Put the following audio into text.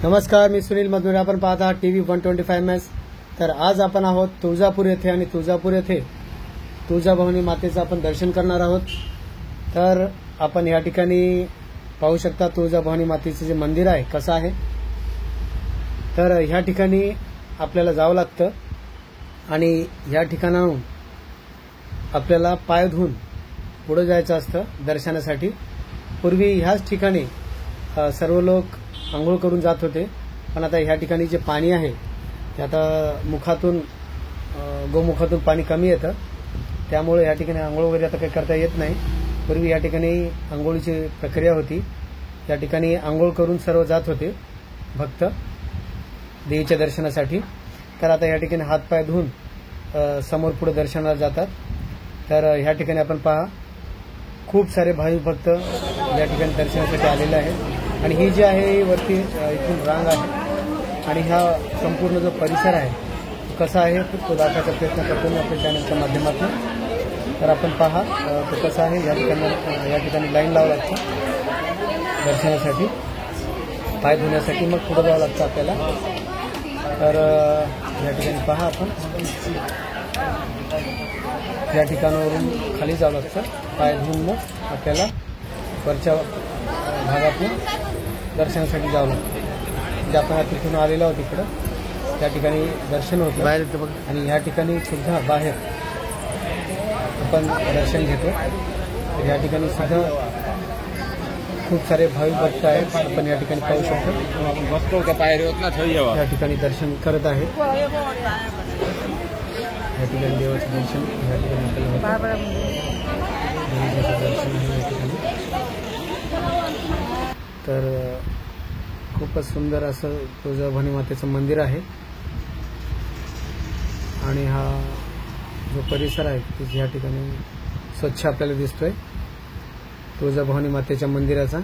नमस्कार, मी सुनील मधुरे. आपण पाहत आहात TV 125 तर आज आपण आहोत तुळजापूर येथे आणि तुळजापूर येथे तुळजाभवानी मातेचं आपण दर्शन करणार आहोत. तर आपण या ठिकाणी पाहू शकता तुळजाभवानी मातेचं जे मंदिर आहे कसं आहे. तर ह्या ठिकाणी आपल्याला जावं लागतं आणि ह्या ठिकाणाहून आपल्याला पाय धुवून पुढे जायचं असतं दर्शनासाठी. पूर्वी ह्याच ठिकाणी सर्व लोक आंघोळ करून जात होते, पण आता ह्या ठिकाणी जे पाणी आहे ते आता गोमुखातून पाणी कमी येतं, त्यामुळे या ठिकाणी आंघोळ वगैरे आता काही करता येत नाही. पूर्वी या ठिकाणी आंघोळीची प्रक्रिया होती. या ठिकाणी आंघोळ करून सर्व जात होते भक्त देवीच्या दर्शनासाठी. तर आता या ठिकाणी हातपाय धुवून समोर पुढे दर्शनाला जातात. तर ह्या ठिकाणी आपण पहा खूप सारे भाविक भक्त या ठिकाणी दर्शनासाठी आलेले आहेत. आणि ही जी आहे वरती इथून रांग आहे आणि हा संपूर्ण जो परिसर आहे कसा आहे तो दाखवायचा प्रयत्न करतो मी आपल्या चॅनलच्या माध्यमातून. तर आपण पहा तो कसा आहे. या ठिकाणी लाईन लावावं लागतं दर्शनासाठी, पाय धुण्यासाठी, मग पुढे जावं लागतं आपल्याला. तर या ठिकाणी पहा आपण या ठिकाणावरून खाली जावं लागतं, पाय धुवून मग आपल्याला वरच्या भागातून दर्शनासाठी जावं लागतं. म्हणजे आपण तिथून आलेलो आहोत इकडं, त्या ठिकाणी दर्शन होतं बाहेर बघ. आणि या ठिकाणी सुद्धा बाहेर आपण दर्शन घेतो. तर या ठिकाणी सुद्धा खूप सारे भाविक भक्त आहेत, आपण या ठिकाणी पाहू शकतो. या ठिकाणी दर्शन करत आहेत. या ठिकाणी देवाचं दर्शन या ठिकाणी दर्शन आहे या ठिकाणी. तर खूपच सुंदर असं तुळजाभवानी मातेचं मंदिर आहे. आणि हा जो परिसर आहे तो या ठिकाणी स्वच्छ आपल्याला दिसतोय तुळजाभवानी मातेच्या मंदिराचा.